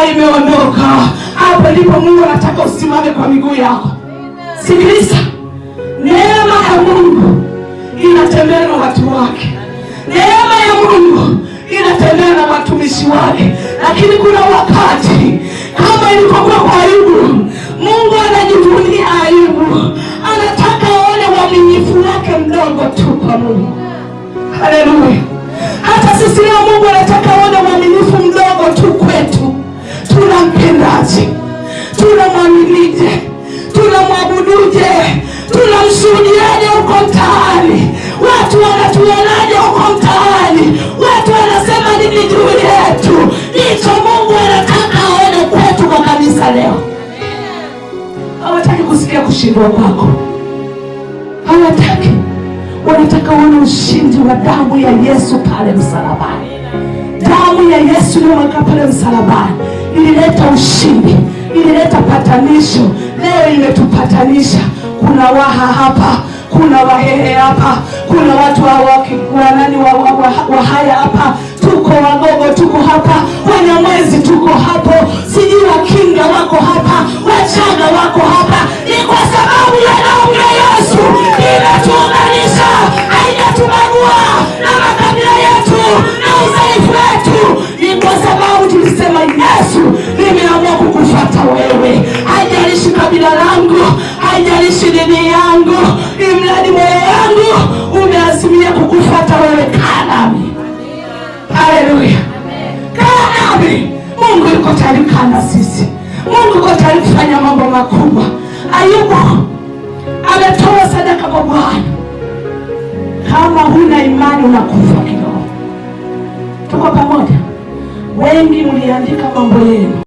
neema imeondoka. Hapo ndipo Mungu anataka usimame kwa miguu yako. Sikiliza, neema ya Mungu inatembea na watu wake. Neema ya Mungu inatembea na watumishi wake. Lakini kuna wakati kama ilivyokuwa kwa Ayubu, Mungu anajivunia Ayubu. Anataka aone uaminifu wake mdogo tu kwa Mungu. Haleluya. Hata sisi leo Mungu anataka aone uaminifu mdogo tu kwetu. Tunampendaje? Tunamwaminije? Tunamwabuduje? Tunamshuhudiaje huko mtaani? Watu wanatuonaje huko mtaani? Watu wanasema nini juu yetu? Ndicho Mungu anataka aone kwetu kwa kanisa leo. Hawataki kusikia kushindwa kwako. Hawataki. Wanataka uone ushindi wa damu ya Yesu pale msalabani. Damu ya Yesu iliyomwagika pale msalabani ilileta ushindi, ilileta patanisho. Leo imetupatanisha. Kuna Waha hapa, kuna Wahehe hapa, kuna watu Wahaya hapa, tuko Wagogo tuko hapa, Wanyamwezi tuko hapo, sijui Wakinga wako hapa, Wachaga wako hapa. Ni kwa sababu ya damu ya Yesu imetuunganisha, haijatubagua na makabila yetu na udhaifu wetu. Ni kwa sababu tulisema, Yesu, nimeamua kukufuata wewe. Haijalishi kabila langu, haijalishi dini yangu, imradi moyo wangu umeazimia kukufuata wewe. Kaa nami. Haleluya. Kaa nami. Mungu yuko tayari kukaa na sisi. Mungu yuko tayari kufanya mambo makubwa. Ayubu ametoa sadaka kwa Bwana. Kama huna imani unakufa kiroho. Tuko pamoja. Wengi mliandika mambo yenu.